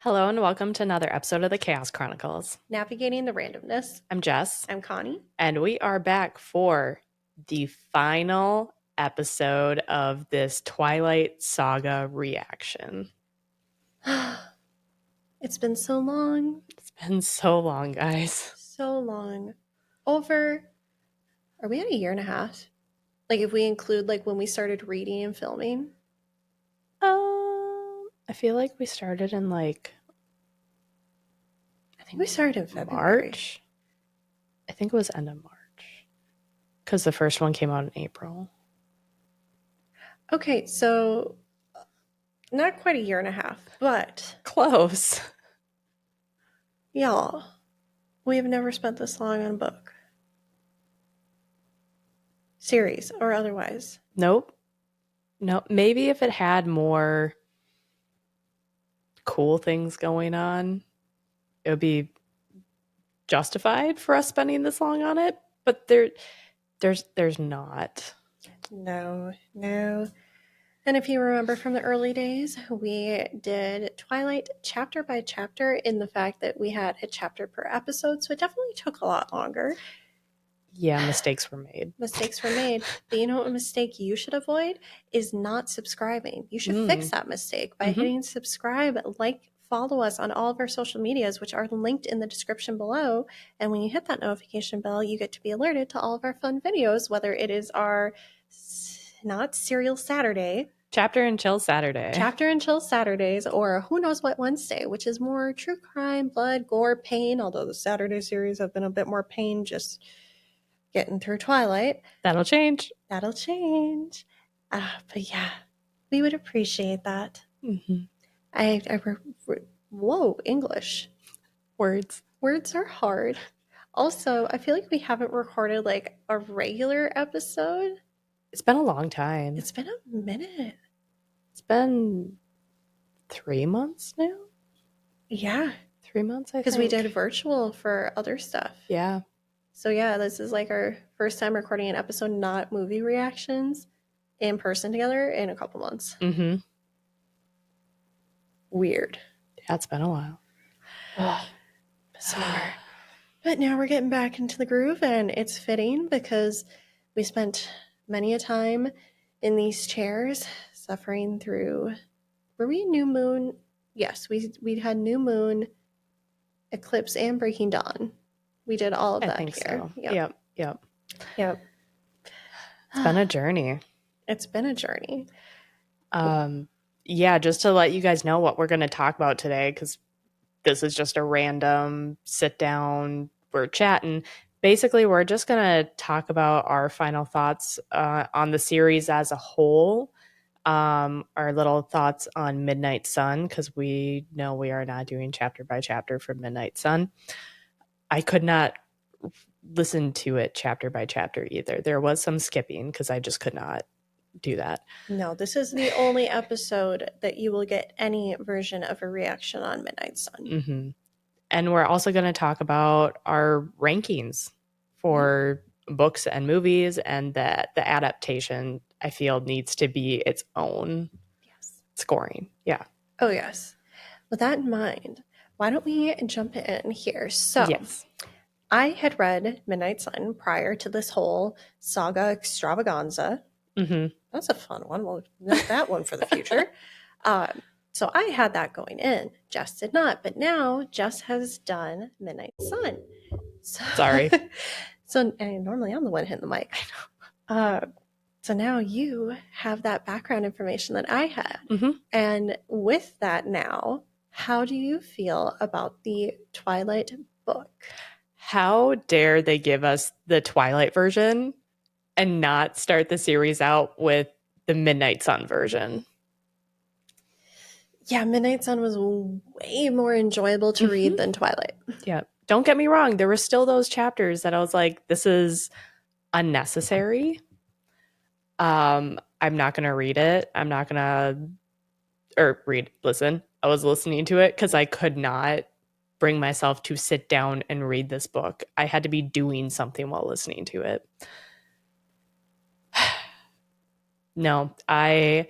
Hello and welcome to another episode of the Chaos Chronicles. Navigating the randomness. I'm Jess, I'm Connie. and we are back for the final episode of this Twilight Saga reaction. It's been so long. It's been so long, guys. So long. Are we at a year and a half? Like if we include like when we started reading and filming? I feel like we started in I think we started in February. March. I think it was end of March. Because the first one came out in April. Okay, so not quite a year and a half, but close. Y'all, we have never spent this long on a book. Series or otherwise. Nope. No, maybe if it had more cool things going on, it would be justified for us spending this long on it, but there's not. No. And if you remember from the early days, we did Twilight chapter by chapter in the fact that we had a chapter per episode, so it definitely took a lot longer. Yeah, mistakes were made. Mistakes were made. But you know what mistake you should avoid is not subscribing. You should fix that mistake by hitting subscribe, follow us on all of our social medias, which are linked in the description below. And when you hit that notification bell, you get to be alerted to all of our fun videos, whether it is our not Serial Saturday. Chapter and Chill Saturday. Chapter and Chill Saturdays, or Who Knows What Wednesday, which is more true crime, blood, gore, pain, although the Saturday series have been a bit more pain just getting through Twilight. That'll change. But yeah, we would appreciate that. Whoa, English. Words are hard. Also, I feel like we haven't recorded like a regular episode. It's been a long time. It's been a minute. It's been 3 months now. Yeah, 3 months, I think. Because we did virtual for other stuff. Yeah. So yeah, this is like our first time recording an episode, not movie reactions, in person together in a couple months. Weird. Yeah, it's been a while. Bizarre. But now we're getting back into the groove, and it's fitting because we spent many a time in these chairs suffering through. Were we New Moon? Yes, we had New Moon, Eclipse, and Breaking Dawn. We did all of that here. So. Yep. It's been a journey. It's been a journey. Yeah, just to let you guys know what we're going to talk about today, because this is just a random sit down, we're chatting. Basically, we're just going to talk about our final thoughts on the series as a whole, our little thoughts on Midnight Sun, because we know we are not doing chapter by chapter for Midnight Sun. I could not listen to it chapter by chapter either. There was some skipping because I just could not do that. No, this is the only episode that you will get any version of a reaction on Midnight Sun. And we're also going to talk about our rankings for books and movies, and that the adaptation, I feel, needs to be its own scoring. Yeah. Oh, yes. With that in mind, why don't we jump in here? So, I had read Midnight Sun prior to this whole saga extravaganza. That's a fun one. We'll note that one for the future. So I had that going in. Jess did not. But now Jess has done Midnight Sun. Sorry. And normally I'm the one hitting the mic. So now you have that background information that I had. And with that now, how do you feel about the Twilight book? How dare they give us the Twilight version and not start the series out with the Midnight Sun version? Yeah, Midnight Sun was way more enjoyable to read than Twilight. Yeah. Don't get me wrong. There were still those chapters that I was like, this is unnecessary. I'm not going to read it. I'm not going to listen. I was listening to it because I could not bring myself to sit down and read this book. I had to be doing something while listening to it. No, I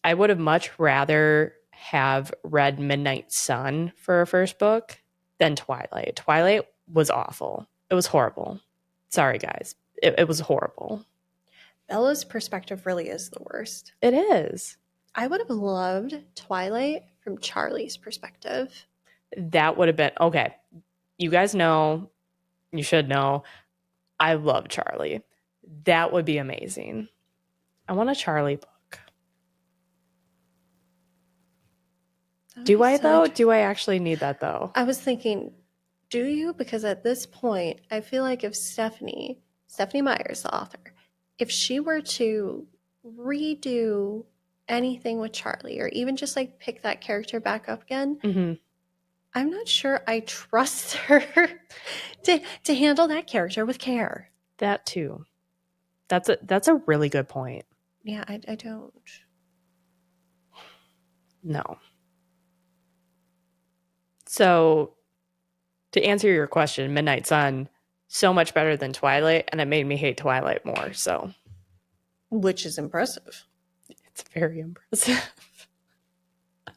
would have much rather have read Midnight Sun for a first book than Twilight. Twilight was awful. It was horrible. Sorry, guys. It was horrible. Bella's perspective really is the worst. It is. I would have loved Twilight from Charlie's perspective. That would have been okay. You guys know, you should know, I love Charlie. That would be amazing. I want a Charlie book. Do I, though? Do I actually need that, though? I was thinking, do you? Because at this point, I feel like if Stephanie Meyer's the author, if she were to redo anything with Charlie or even just like pick that character back up again, I'm not sure I trust her to handle that character with care. That too. That's a really good point. Yeah, I don't. No. So, to answer your question, Midnight Sun, so much better than Twilight, and it made me hate Twilight more, so. Which is impressive. It's very impressive.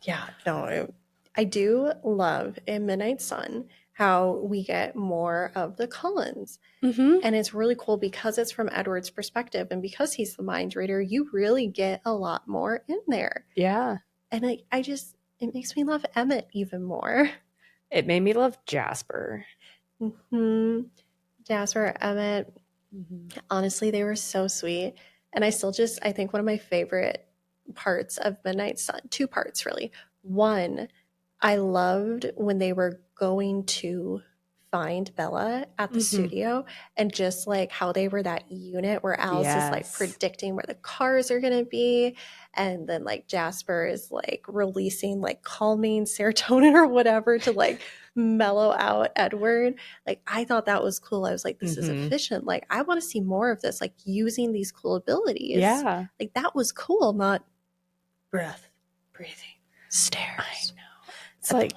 Yeah, no, I do love in Midnight Sun how we get more of the Cullens. And it's really cool because it's from Edward's perspective and because he's the mind reader, you really get a lot more in there. Yeah. And it makes me love Emmett even more. It made me love Jasper. Jasper, Emmett. Honestly, they were so sweet. And I think one of my favorite parts of Midnight Sun, 2 parts really. One, I loved when they were going to find Bella at the studio and just like how they were that unit where Alice is like predicting where the cars are going to be. And then like Jasper is like releasing like calming serotonin or whatever to like mellow out Edward. Like I thought that was cool. I was like, this is efficient. Like I want to see more of this, like using these cool abilities. Yeah. Like that was cool, not breath, breathing, stairs. I know. It's like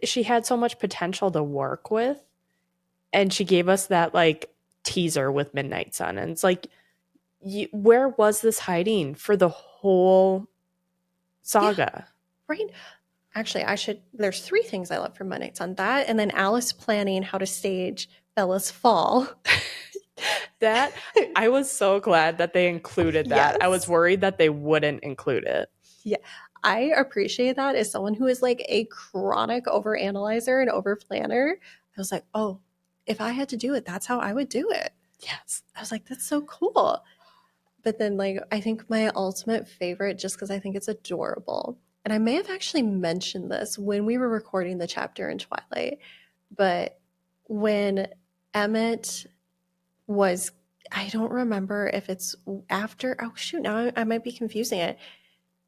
she had so much potential to work with, and she gave us that like teaser with Midnight Sun, and it's like, where was this hiding for the whole saga? Yeah, right. Actually, there's 3 things I love from Midnight Sun. That, and then Alice planning how to stage Bella's fall. That, I was so glad that they included that. Yes. I was worried that they wouldn't include it. Yeah. I appreciate that as someone who is like a chronic overanalyzer and overplanner. I was like, oh, if I had to do it, that's how I would do it. Yes. I was like, that's so cool. But then like, I think my ultimate favorite, just because I think it's adorable, and I may have actually mentioned this when we were recording the chapter in Twilight, but when Emmett was, I don't remember if it's after, oh shoot, now I might be confusing it.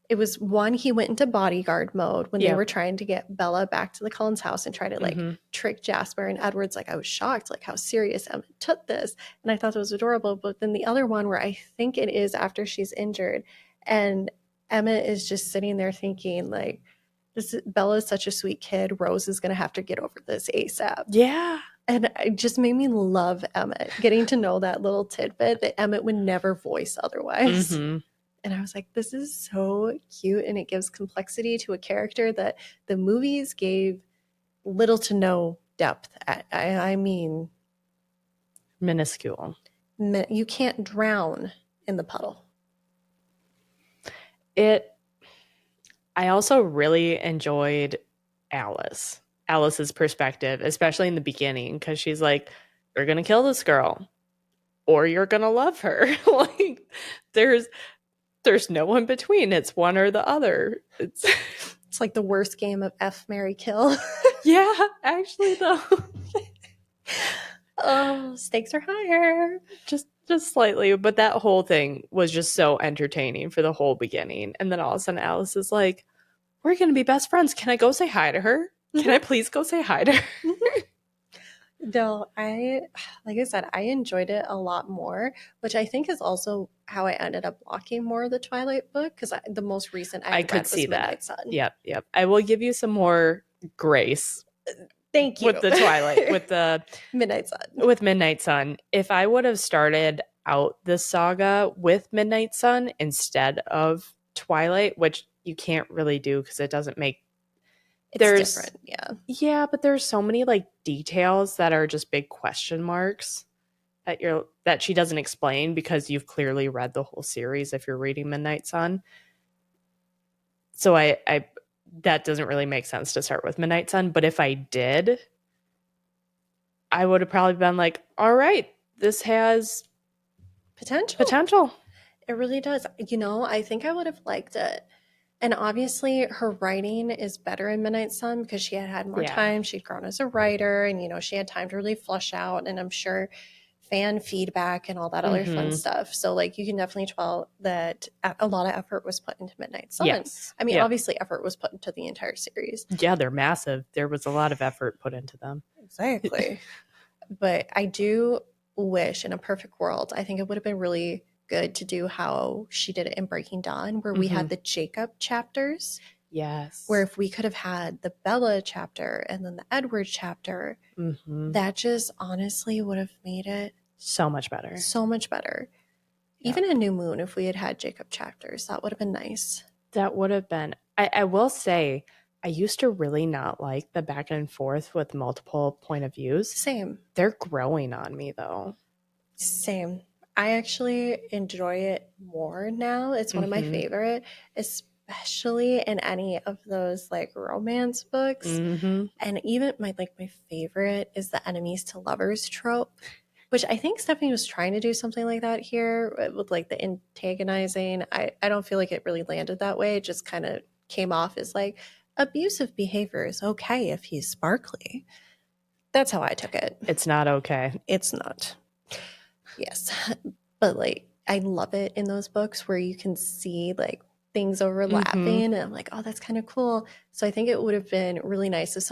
It was one, he went into bodyguard mode when they were trying to get Bella back to the Cullens' house and try to like trick Jasper. And Edward's like, I was shocked, like how serious Emmett took this. And I thought it was adorable. But then the other one where I think it is after she's injured and Emmett is just sitting there thinking like, Bella is such a sweet kid. Rose is going to have to get over this ASAP. Yeah. And it just made me love Emmett, getting to know that little tidbit that Emmett would never voice otherwise. And I was like, this is so cute. And it gives complexity to a character that the movies gave little to no depth. I mean, minuscule. You can't drown in the puddle. I also really enjoyed Alice's perspective, especially in the beginning, because she's like, you're going to kill this girl or you're going to love her. Like, there's no in between. It's one or the other. It's like the worst game of F, Marry, Kill. Yeah, actually though. Oh, stakes are higher. Just slightly, but that whole thing was just so entertaining for the whole beginning. And then all of a sudden Alice is like, we're going to be best friends. Can I go say hi to her? Can I please go say hi to her? No, like I said, I enjoyed it a lot more, which I think is also how I ended up liking more of the Twilight book, because the most recent I could see that. Sun. Yep. I will give you some more grace. Thank you. With the Twilight, with the Midnight Sun. With Midnight Sun. If I would have started out this saga with Midnight Sun instead of Twilight, which you can't really do because it doesn't make it's different. Yeah, but there's so many like details that are just big question marks that she doesn't explain because you've clearly read the whole series if you're reading Midnight Sun. So I that doesn't really make sense to start with Midnight Sun, but if I did, I would have probably been like, all right, this has potential. It really does. I think I would have liked it. And obviously, her writing is better in Midnight Sun because she had more time. She'd grown as a writer, and she had time to really flush out. And I'm sure fan feedback and all that other fun stuff. So, like, you can definitely tell that a lot of effort was put into Midnight Sun. Yes. I mean, obviously, effort was put into the entire series. Yeah, they're massive. There was a lot of effort put into them. Exactly. But I do wish in a perfect world, I think it would have been really good to do how she did it in Breaking Dawn, where we had the Jacob chapters. Yes. Where if we could have had the Bella chapter and then the Edward chapter, that just honestly would have made it so much better. So much better. Yeah. Even a New Moon, if we had had Jacob chapters, that would have been nice. That would have been. I will say, I used to really not like the back and forth with multiple point of views. Same. They're growing on me, though. Same. I actually enjoy it more now. It's one of my favorite, especially in any of those like romance books. And even my favorite is the enemies to lovers trope, which I think Stephanie was trying to do something like that here with like the antagonizing. I don't feel like it really landed that way. It just kind of came off as like abusive behavior is okay if he's sparkly. That's how I took it. It's not okay. It's not. Yes. But like, I love it in those books where you can see like things overlapping and I'm like, oh, that's kind of cool. So I think it would have been really nice if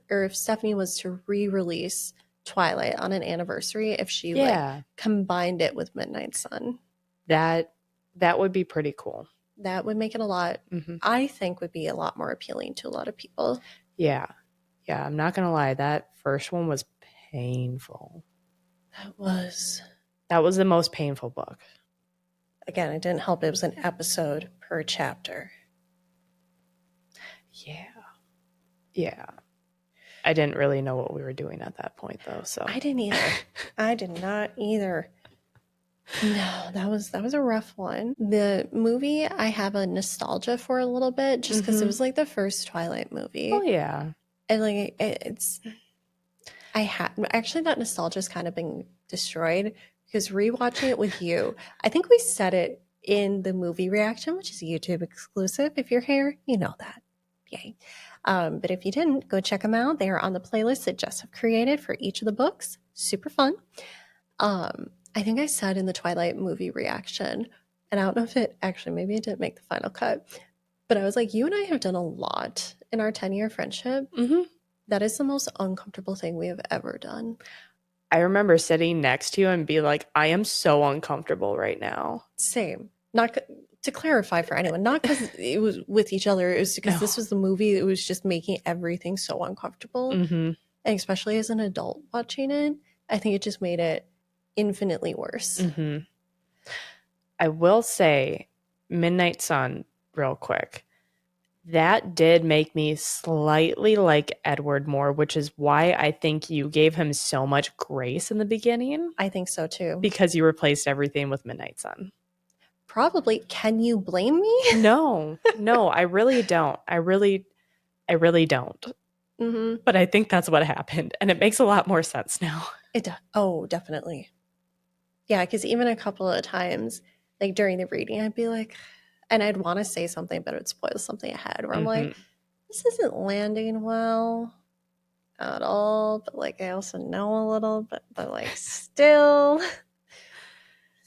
if Stephanie was to re-release Twilight on an anniversary, if she like combined it with Midnight Sun. That would be pretty cool. That would make it a lot, I think would be a lot more appealing to a lot of people. Yeah. Yeah, I'm not going to lie. That first one was painful. That was the most painful book. Again, it didn't help. It was an episode per chapter. Yeah. Yeah. I didn't really know what we were doing at that point, though. So I didn't either. I did not either. No, that was a rough one. The movie I have a nostalgia for a little bit, just because it was like the first Twilight movie. Oh yeah, and like actually that nostalgia's kind of been destroyed because rewatching it with you, I think we said it in the movie reaction, which is a YouTube exclusive. If you're here, you know that. Yay. But if you didn't, go check them out. They are on the playlist that Jess have created for each of the books. Super fun. I think I said in the Twilight movie reaction, and I don't know if maybe it didn't make the final cut, but I was like, you and I have done a lot in our 10-year friendship. That is the most uncomfortable thing we have ever done. I remember sitting next to you and be like, I am so uncomfortable right now. Same. Not to clarify for anyone, not because it was with each other. It was because this was the movie. It was just making everything so uncomfortable. And especially as an adult watching it, I think it just made it infinitely worse. I will say, Midnight Sun, real quick, that did make me slightly like Edward more, which is why I think you gave him so much grace in the beginning. I think so too. Because you replaced everything with Midnight Sun. Probably. Can you blame me? No, I really don't. I really don't. But I think that's what happened. And it makes a lot more sense now. It does. Oh, definitely. Yeah, because even a couple of times, like during the reading, I'd be like, and I'd want to say something, but it would spoil something ahead where I'm like, this isn't landing well at all. But like, I also know a little, but like still.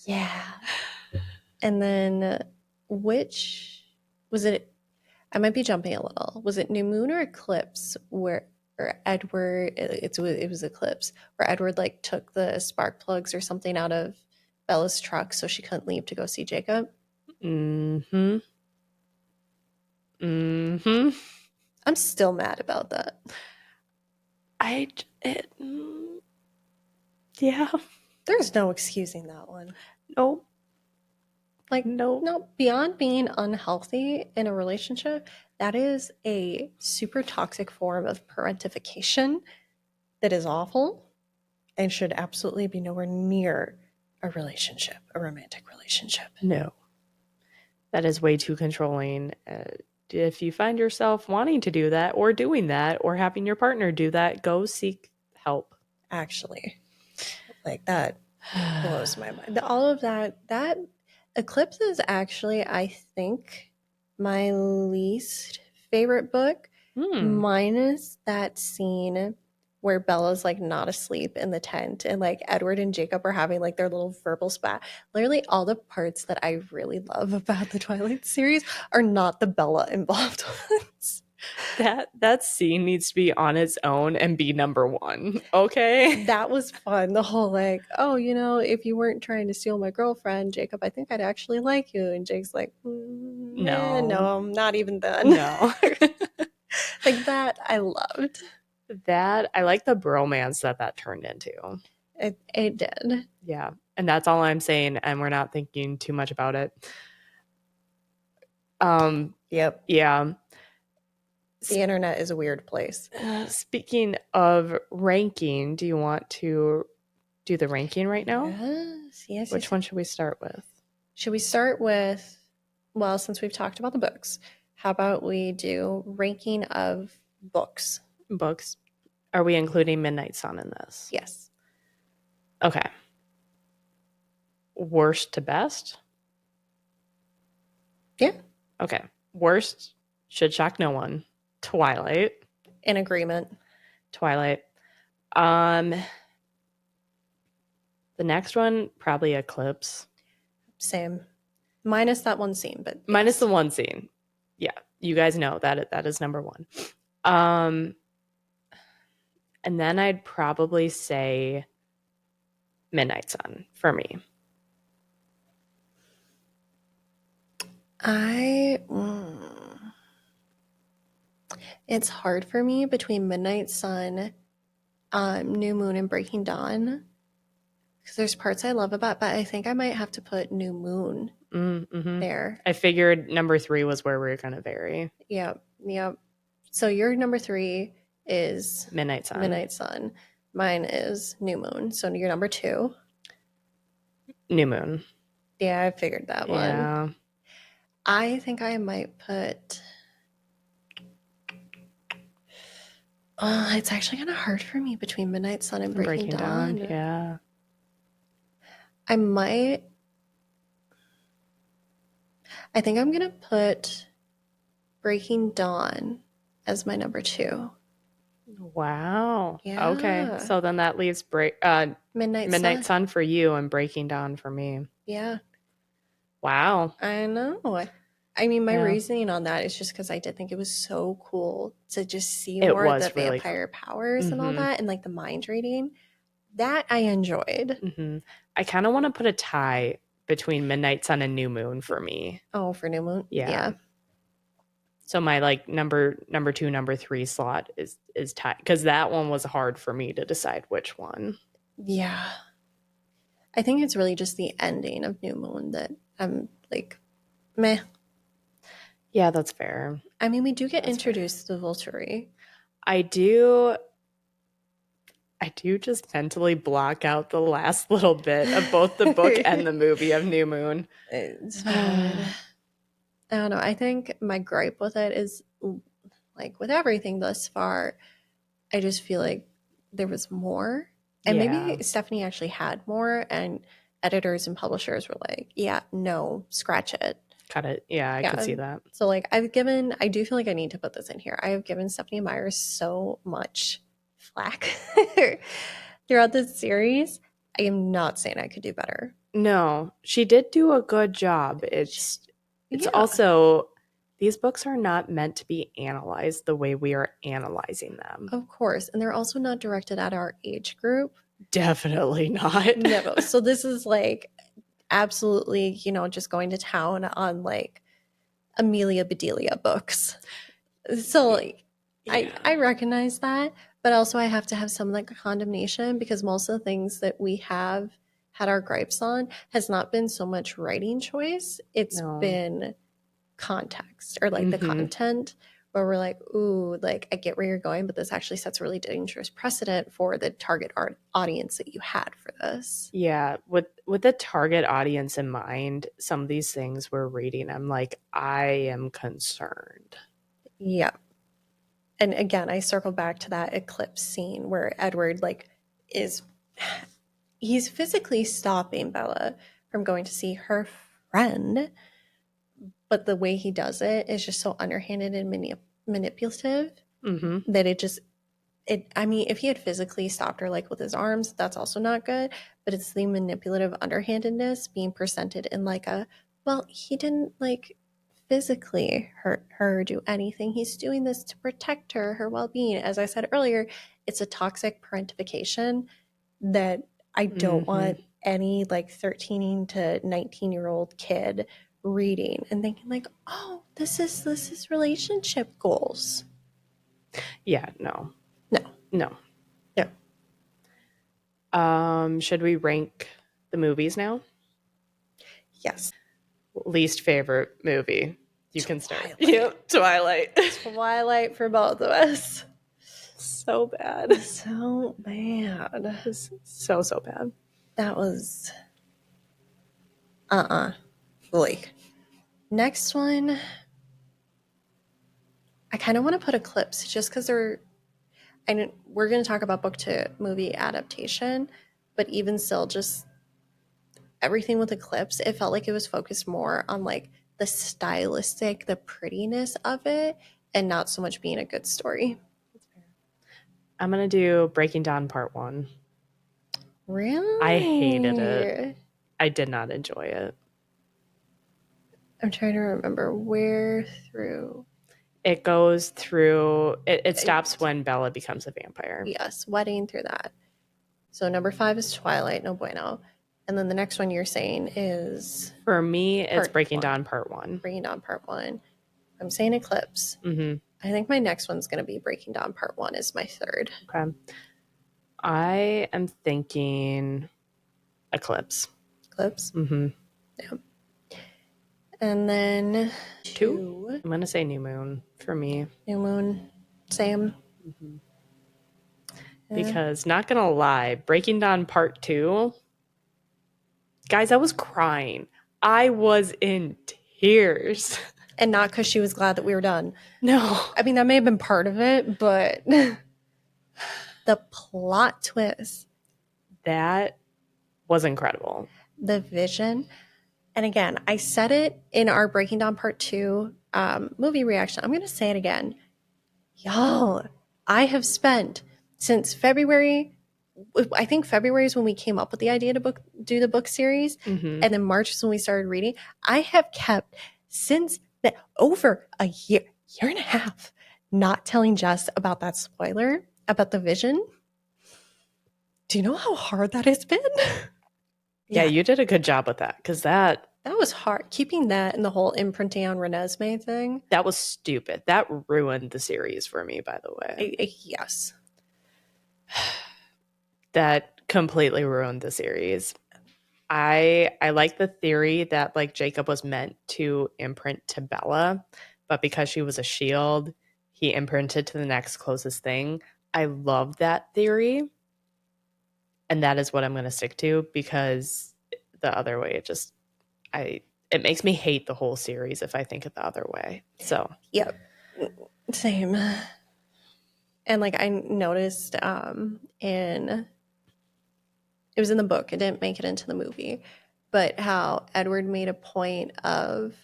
Yeah. And then which was it? I might be jumping a little. Was it New Moon or Eclipse where Edward, it was Eclipse, where Edward like took the spark plugs or something out of Bella's truck so she couldn't leave to go see Jacob? I'm still mad about that. Yeah. There's no excusing that one. Nope. Like, no. no, beyond being unhealthy in a relationship, that is a super toxic form of parentification that is awful and should absolutely be nowhere near a relationship, a romantic relationship. No. That is way too controlling. If you find yourself wanting to do that or doing that or having your partner do that, go seek help. Actually, like that blows my mind. All of that Eclipse is actually, I think, my least favorite book, minus that scene where Bella's like not asleep in the tent and like Edward and Jacob are having like their little verbal spat. Literally all the parts that I really love about the Twilight series are not the Bella involved ones. That scene needs to be on its own and be number one. Okay. That was fun. The whole like, oh, if you weren't trying to steal my girlfriend, Jacob, I think I'd actually like you. And Jake's like, no, not even then. No. Like that, I loved. That I like the bromance that turned into. It did. Yeah. And that's all I'm saying. And we're not thinking too much about it. Yep. Yeah. The internet is a weird place. Speaking of ranking, do you want to do the ranking right now? Yes. Which one should we start with? Should we start with, well, since we've talked about the books, how about we do ranking of books? Books. Are we including Midnight Sun in this? Yes. Okay. Worst to best? Yeah. Okay. Worst should shock no one. Twilight. In agreement. Twilight. The next one, probably Eclipse. Same. Minus that one scene, but yes. Minus the one scene. Yeah. You guys know that is number one. And then I'd probably say Midnight Sun for me. It's hard for me between Midnight Sun, New Moon, and Breaking Dawn. Because there's parts I love about, but I think I might have to put New Moon there. I figured number 3 was where we were going to vary. Yep. So your number 3 is Midnight Sun. Mine is New Moon. So your number 2? New Moon. Yeah, I figured that one. Yeah. I think I might put... it's actually kind of hard for me between Midnight Sun and Breaking Dawn. Yeah. I think I'm going to put Breaking Dawn as my number 2. Wow. Yeah. Okay. So then that leaves Midnight Sun for you and Breaking Dawn for me. Yeah. Wow. I know. I mean, my reasoning on that is just because I did think it was so cool to just see more of the vampire powers and all that, and like the mind reading. That I enjoyed. I kind of want to put a tie between Midnight Sun and New Moon for me. Oh, for New Moon? Yeah. So my like number 2, number 3 slot is tied because that one was hard for me to decide which one. Yeah. I think it's really just the ending of New Moon that I'm like, meh. Yeah, that's fair. I mean, we do get introduced to Volturi. I do just mentally block out the last little bit of both the book and the movie of New Moon. It's hard. I don't know. I think my gripe with it is, like with everything thus far, I just feel like there was more. And maybe Stephanie actually had more, and editors and publishers were like, yeah, no, scratch it. Cut it. Yeah, I could see that. So like I do feel like I need to put this in here. I have given Stephanie Meyer so much flack throughout this series. I am not saying I could do better. No, she did do a good job. It's also, these books are not meant to be analyzed the way we are analyzing them. Of course. And they're also not directed at our age group. Definitely not. No. So this is like absolutely, just going to town on like Amelia Bedelia books. So like I recognize that, but also I have to have some like condemnation because most of the things that we have had our gripes on has not been so much writing choice. It's been context or like the content where we're like, ooh, like I get where you're going, but this actually sets a really dangerous precedent for the target audience that you had for this. Yeah, with the target audience in mind, some of these things we're reading, I'm like, I am concerned. Yeah. And again, I circle back to that eclipse scene where Edward like he's physically stopping Bella from going to see her friend, but the way he does it is just so underhanded and manipulative that I mean, if he had physically stopped her like with his arms, that's also not good, but it's the manipulative underhandedness being presented in like well, he didn't like physically hurt her or do anything. He's doing this to protect her well-being. As I said earlier, it's a toxic parentification that I don't want any like 13 to 19-year-old kid reading and thinking like, oh, this is relationship goals. Yeah, no. No. Should we rank the movies now? Yes. Least favorite movie. You can start. Yep, Twilight. Twilight for both of us. So bad. So bad. So bad. That was like next one. I kind of want to put Eclipse just because we're going to talk about book to movie adaptation, but even still, just everything with Eclipse, it felt like it was focused more on like the stylistic, the prettiness of it, and not so much being a good story. I'm going to do Breaking Dawn Part 1. Really? I hated it. I did not enjoy it. I'm trying to remember where through. It goes through, it stops when Bella becomes a vampire. Yes, wedding through that. So number 5 is Twilight, no bueno. And then the next one you're saying is... For me, it's Breaking Dawn Part 1. Breaking Dawn Part 1. I'm saying Eclipse. I think my next one's going to be Breaking Dawn Part 1 is my third. Okay. I am thinking Eclipse. Eclipse? Yeah. And then 2. I'm going to say New Moon for me. New Moon. Same. Because, not going to lie, Breaking Dawn Part 2, guys, I was crying. I was in tears. And not because she was glad that we were done. No. I mean, that may have been part of it, but the plot twist. That was incredible. The vision. And again, I said it in our Breaking Dawn Part 2 movie reaction. I'm going to say it again. Y'all, I have spent since February, I think February is when we came up with the idea to do the book series. And then March is when we started reading. I have kept since over a year and a half not telling Jess about that spoiler, about the vision. Do you know how hard that has been? Yeah, you did a good job with that because that was hard. Keeping that and the whole imprinting on Renesmee thing. That was stupid. That ruined the series for me, by the way. Yes. That completely ruined the series. I like the theory that like Jacob was meant to imprint to Bella, but because she was a shield, he imprinted to the next closest thing. I love that theory. And that is what I'm going to stick to because the other way, it makes me hate the whole series if I think it the other way. So, yep. Same. And like I noticed it was in the book, it didn't make it into the movie, but how Edward made a point of,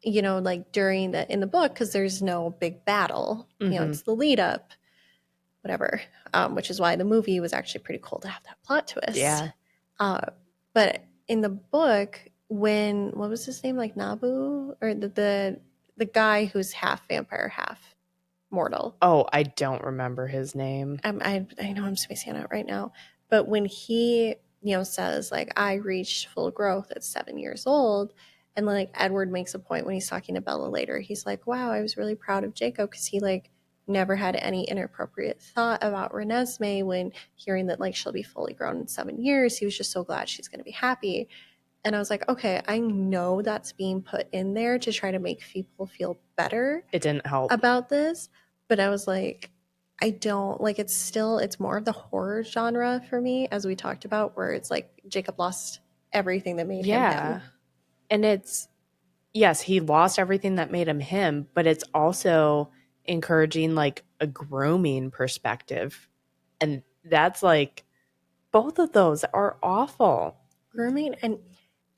you know, like during in the book, because there's no big battle, you know, it's the lead up, whatever, which is why the movie was actually pretty cool to have that plot twist. Yeah. But in the book, when, what was his name, like Nabu, or the guy who's half vampire, half mortal. Oh, I don't remember his name. I know I'm spacing on it right now. But when he, you know, says, like, I reached full growth at 7 years old, and, like, Edward makes a point when he's talking to Bella later. He's like, wow, I was really proud of Jacob because he, like, never had any inappropriate thought about Renesmee when hearing that like she'll be fully grown in 7 years. He was just so glad she's going to be happy. And I was like, okay, I know that's being put in there to try to make people feel better. It didn't help about this, but I was like, I don't like it's more of the horror genre for me, as we talked about, where it's like Jacob lost everything that made him him. And it's, yes, he lost everything that made him him, but it's also encouraging like a grooming perspective. And that's like, both of those are awful. Grooming, and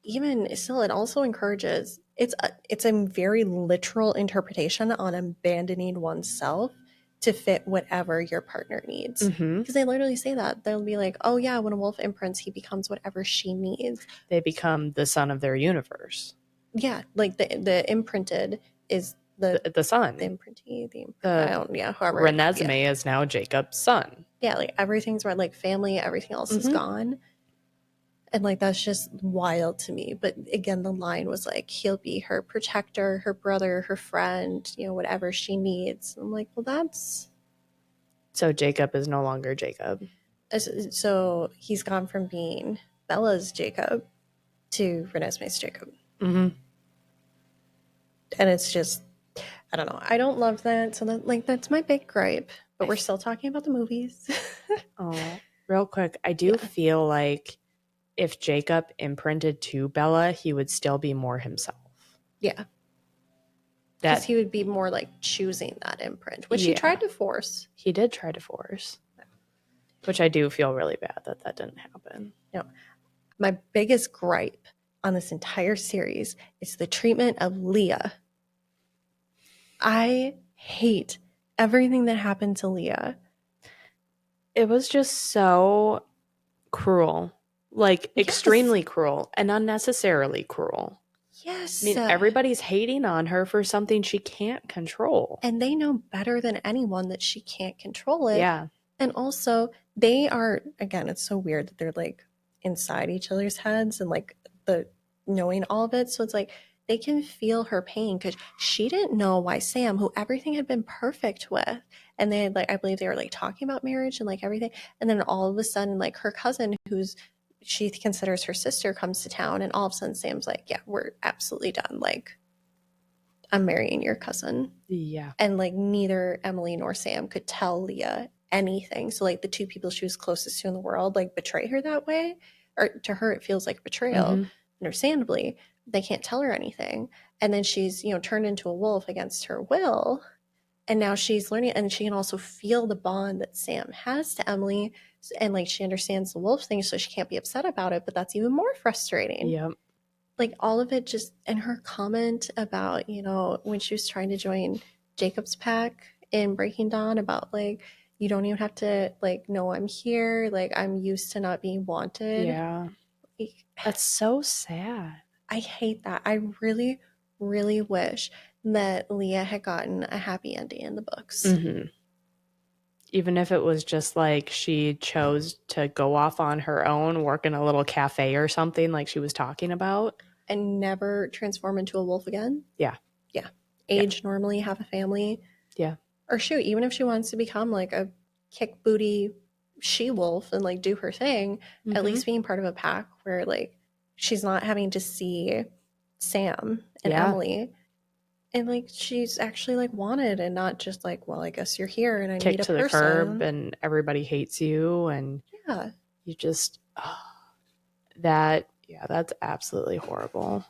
even still, it also encourages it's a very literal interpretation on abandoning oneself to fit whatever your partner needs. Because they literally say that. They'll be like, oh yeah, when a wolf imprints, he becomes whatever she needs. They become the son of their universe. Yeah, like the imprinted is the son. The imprintee, I don't, yeah, whoever. Renesmee is now Jacob's son. Yeah, like everything's right, like family, everything else is gone. And like that's just wild to me. But again, the line was like, he'll be her protector, her brother, her friend, you know, whatever she needs. I'm like, well, that's. So Jacob is no longer Jacob. So he's gone from being Bella's Jacob to Renesmee's Jacob. And it's just, I don't know. I don't love that. So that's my big gripe. But we're still talking about the movies. Oh, real quick. I do feel like if Jacob imprinted to Bella, he would still be more himself. Yeah. Because he would be more like choosing that imprint, which he tried to force. He did try to force. Which I do feel really bad that didn't happen. No. My biggest gripe on this entire series is the treatment of Leah. I hate everything that happened to Leah. It was just so cruel. Like, extremely cruel and unnecessarily cruel. Yes. I mean, everybody's hating on her for something she can't control. And they know better than anyone that she can't control it. Yeah. And also, they are, again, it's so weird that they're like inside each other's heads and like the knowing all of it. So it's like they can feel her pain because she didn't know why Sam, who everything had been perfect with, and they had like, I believe they were like talking about marriage and like everything. And then all of a sudden, like her cousin, who's she considers her sister, comes to town, and all of a sudden Sam's like, yeah, we're absolutely done. Like, I'm marrying your cousin. Yeah. And like neither Emily nor Sam could tell Leah anything. So like the two people she was closest to in the world like betray her that way. Or to her it feels like betrayal. Understandably, they can't tell her anything. And then she's, you know, turned into a wolf against her will. And now she's learning, and she can also feel the bond that Sam has to Emily. And like she understands the wolf thing, so she can't be upset about it, but that's even more frustrating. Yep. Like all of it just, and her comment about, you know, when she was trying to join Jacob's pack in Breaking Dawn about like, you don't even have to like know I'm here. Like I'm used to not being wanted. Yeah. That's so sad. I hate that. I really, really wish that Leah had gotten a happy ending in the books. Even if it was just like she chose to go off on her own, work in a little cafe or something like she was talking about. And never transform into a wolf again? Yeah. Yeah. Age normally, have a family. Yeah. Or shoot, even if she wants to become like a kick booty she-wolf and like do her thing, at least being part of a pack where like she's not having to see Sam and Emily. And like she's actually like wanted and not just like, well, I guess you're here and I need a person. Kicked to the curb and everybody hates you and you just that's absolutely horrible.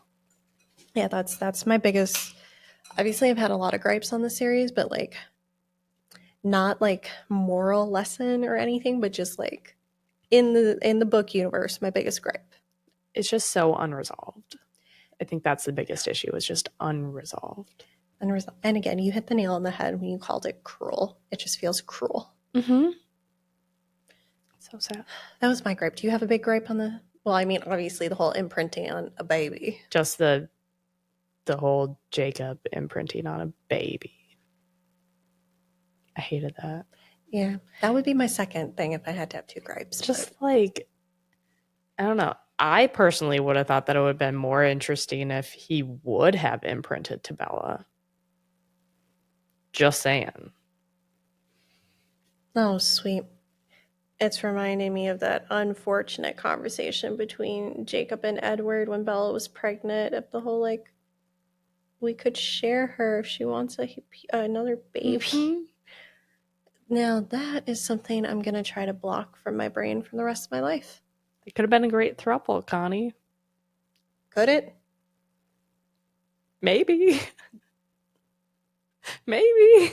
Yeah, that's my biggest. Obviously, I've had a lot of gripes on the series, but like not like moral lesson or anything, but just like in the book universe, my biggest gripe. It's just so unresolved. I think that's the biggest issue, is just unresolved. And again, you hit the nail on the head when you called it cruel. It just feels cruel. So sad. That was my gripe. Do you have a big gripe on the? Well, I mean, obviously the whole imprinting on a baby. Just the whole Jacob imprinting on a baby. I hated that. Yeah, that would be my second thing if I had to have two gripes. Just like, I don't know. I personally would have thought that it would have been more interesting if he would have imprinted to Bella. Just saying. Oh, sweet. It's reminding me of that unfortunate conversation between Jacob and Edward when Bella was pregnant, of the whole like, we could share her if she wants another baby. Mm-hmm. Now that is something I'm going to try to block from my brain for the rest of my life. It could have been a great throuple, Connie. Could it? Maybe. Maybe.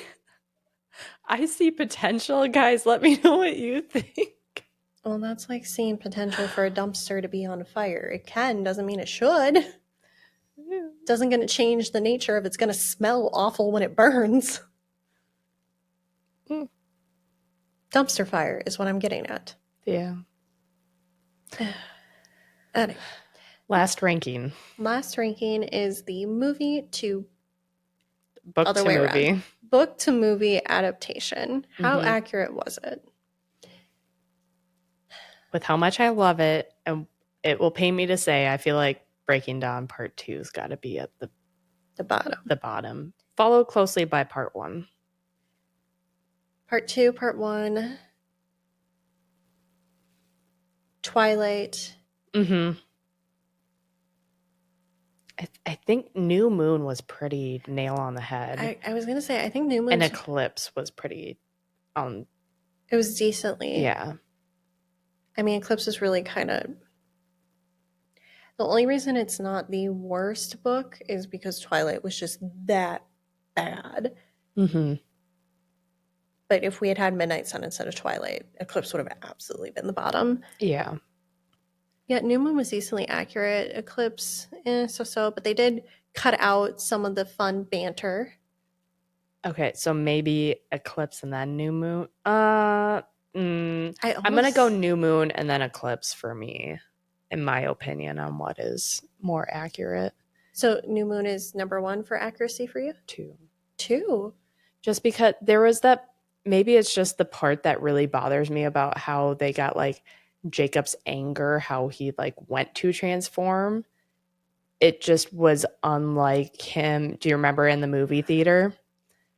I see potential. Guys, let me know what you think. Well, that's like seeing potential for a dumpster to be on fire. It can, doesn't mean it should. Yeah. Doesn't going to change the nature of it's going to smell awful when it burns. Dumpster fire is what I'm getting at. Yeah. Anyway. Last ranking. Last ranking is the movie to book other to way movie. Around. Book to movie adaptation. How accurate was it? With how much I love it, and it will pain me to say, I feel like Breaking Dawn Part 2's got to be at the bottom. The bottom. Followed closely by Part 1. Part 2, Part 1. Twilight. Mm-hmm. I think New Moon was pretty nail on the head. I was going to say, I think New Moon... And Eclipse was pretty... it was decently. Yeah. I mean, Eclipse is really kind of... The only reason it's not the worst book is because Twilight was just that bad. Mm-hmm. But if we had had Midnight Sun instead of Twilight, Eclipse would have absolutely been the bottom. Yeah. Yeah, New Moon was decently accurate. Eclipse, so-so. But they did cut out some of the fun banter. Okay, so maybe Eclipse and then New Moon. I'm going to go New Moon and then Eclipse for me, in my opinion, on what is more accurate. So New Moon is number 1 for accuracy for you? 2. Just because there was that... Maybe it's just the part that really bothers me about how they got, like, Jacob's anger, how he, like, went to transform. It just was unlike him. Do you remember in the movie theater?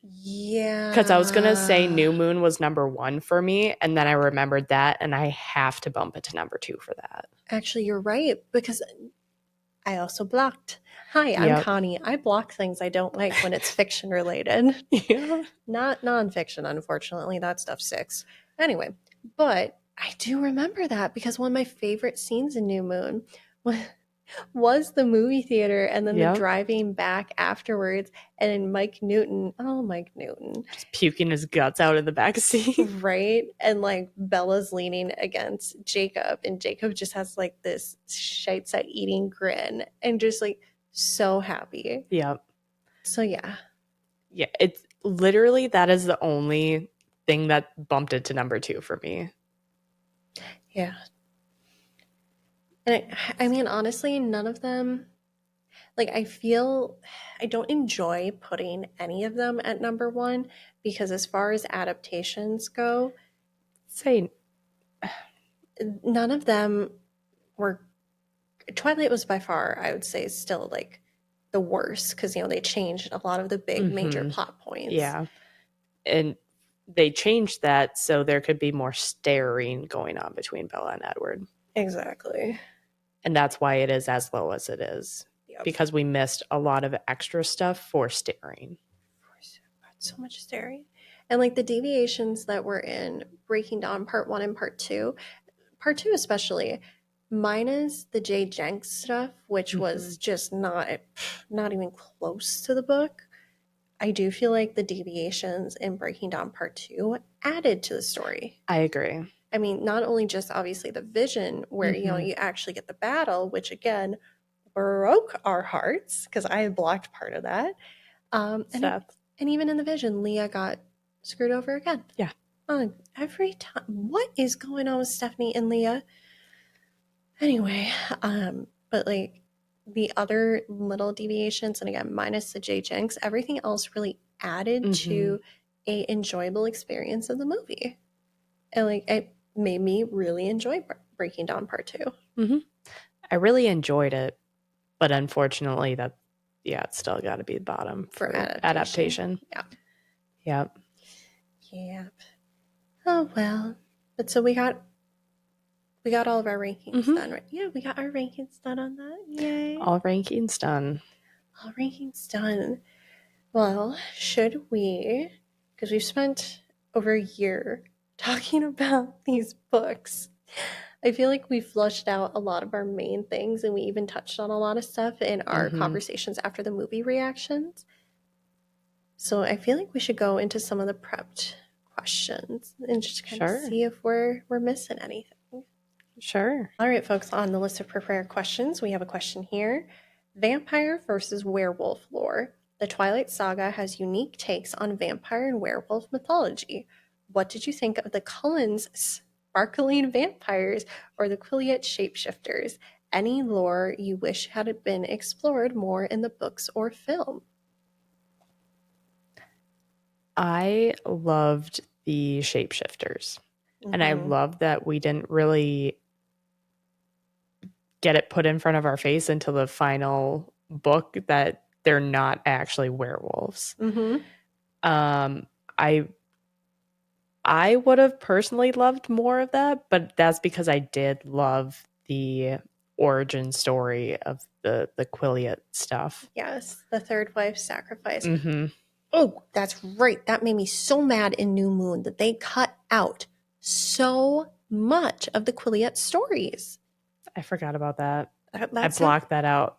Yeah. Because I was going to say New Moon was number 1 for me, and then I remembered that, and I have to bump it to number 2 for that. Actually, you're right, because I also blocked. Hi, I'm Connie. I block things I don't like when it's fiction related. Yeah. Not nonfiction, unfortunately. That stuff sticks. Anyway, but I do remember that because one of my favorite scenes in New Moon was the movie theater and then the driving back afterwards, and Mike Newton just puking his guts out in the back seat, right? And like Bella's leaning against Jacob, and Jacob just has like this shites at eating grin and just like so happy. So yeah, it's literally, that is the only thing that bumped it to number 2 for me. Yeah. And I mean, honestly, none of them, like, I feel I don't enjoy putting any of them at number 1 because as far as adaptations go, none of them were... Twilight was by far, I would say, still like the worst because, they changed a lot of the big major plot points. Yeah. And they changed that so there could be more staring going on between Bella and Edward. Exactly. And that's why it is as low as it is. Because we missed a lot of extra stuff for staring. So much staring. And like the deviations that were in Breaking Dawn Part 1 and Part 2 especially, minus the Jay Jenks stuff, which was just not even close to the book, I do feel like the deviations in Breaking Dawn Part 2 added to the story. I agree. I mean, not only just obviously the vision where, you actually get the battle, which again broke our hearts because I had blocked part of that. And even in the vision, Leah got screwed over again. Yeah. Every time. What is going on with Stephanie and Leah? Anyway, but like the other little deviations, and again, minus the Jay Jenks, everything else really added to a enjoyable experience of the movie. And like it made me really enjoy Breaking Dawn Part 2. I really enjoyed it, but unfortunately it's still got to be the bottom for adaptation. Yep. Oh well. But so we got all of our rankings done, right? Yeah, we got our rankings done on that. Yay. All rankings done. All rankings done. Well, should we, because we've spent over a year talking about these books, I feel like we flushed out a lot of our main things and we even touched on a lot of stuff in our conversations after the movie reactions. So I feel like we should go into some of the prepped questions and just kind of see if we're missing anything. Sure. All right, folks, on the list of prepared questions, we have a question here. Vampire versus werewolf lore. The Twilight Saga has unique takes on vampire and werewolf mythology. What did you think of the Cullens' sparkling vampires or the Quileute shapeshifters? Any lore you wish had been explored more in the books or film? I loved the shapeshifters. And I love that we didn't really get it put in front of our face until the final book that they're not actually werewolves. I would have personally loved more of that, but that's because I did love the origin story of the Quileute stuff. Yes, the third wife sacrifice. Oh, that's right. That made me so mad in New Moon that they cut out so much of the Quileute stories. I forgot about that. I blocked that out.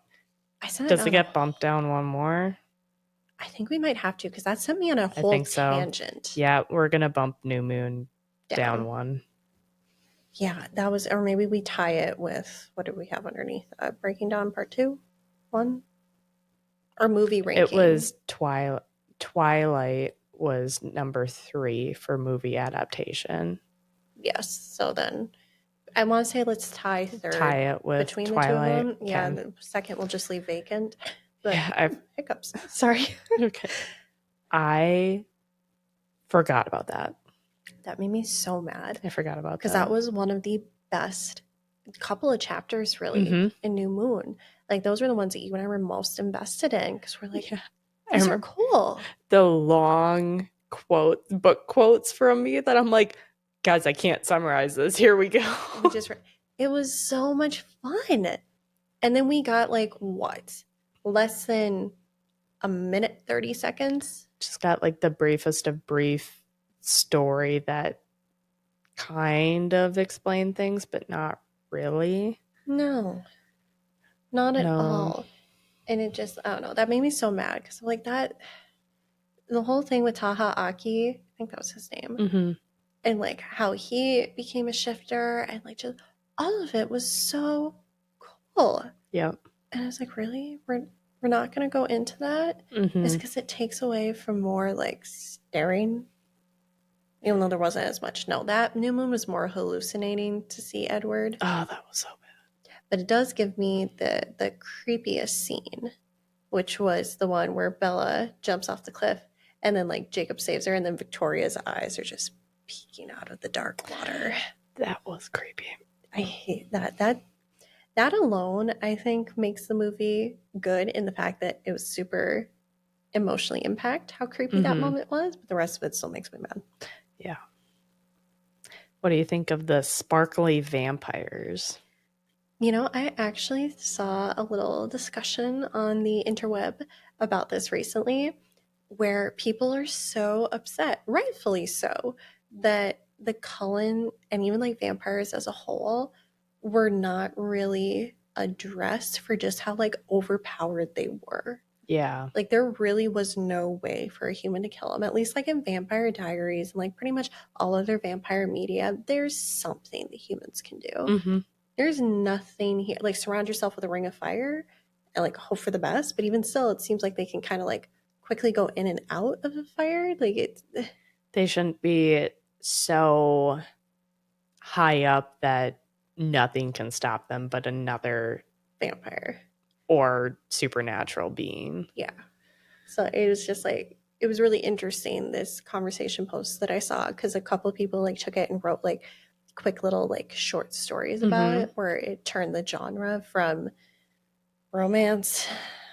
Does it get bumped down one more? I think we might have to because that sent me on a whole tangent. Yeah, we're going to bump New Moon down one. Yeah, that was, or maybe we tie it with, what did we have underneath? Breaking Dawn Part 2? 1? Or movie ranking? It was Twilight was number 3 for movie adaptation. Yes, so then I want to say let's tie third. Tie it with between Twilight. The two of them. Yeah, the second we'll just leave vacant. But yeah, I've hiccups. Sorry. Okay. I forgot about that. That made me so mad. I forgot about that. Because that was one of the best couple of chapters, really, in New Moon. Like, those were the ones that you and I were most invested in because we're like, these are cool. The long book quotes from me that I'm like, guys, I can't summarize this. Here we go. It was so much fun. And then we got like, what? Less than a minute, 30 seconds? Just got like the briefest of brief story that kind of explained things, but not really. No. Not at all. And it just, I don't know, that made me so mad because like that, the whole thing with Taha Aki, I think that was his name, and like how he became a shifter and like just all of it was so cool. Yep. And I was like, really? We're not going to go into that? It's because it takes away from more like staring, even though there wasn't as much. No, that New Moon was more hallucinating to see Edward. Oh, that was so bad. But it does give me the creepiest scene, which was the one where Bella jumps off the cliff and then like Jacob saves her and then Victoria's eyes are just peeking out of the dark water. That was creepy. I hate that. That alone, I think, makes the movie good in the fact that it was super emotionally impact how creepy that moment was, but the rest of it still makes me mad. Yeah. What do you think of the sparkly vampires? You know, I actually saw a little discussion on the interweb about this recently where people are so upset, rightfully so, that the Cullen and even like vampires as a whole were not really addressed for just how like overpowered they were. Yeah. Like there really was no way for a human to kill them. At least like in Vampire Diaries and like pretty much all other vampire media, there's something that humans can do. There's nothing here. Like surround yourself with a ring of fire and like hope for the best. But even still, it seems like they can kind of like quickly go in and out of the fire. Like it's they shouldn't be so high up that nothing can stop them but another vampire or supernatural being. Yeah. So it was just like it was really interesting, this conversation post that I saw, because a couple of people like took it and wrote like quick little like short stories about it where it turned the genre from romance,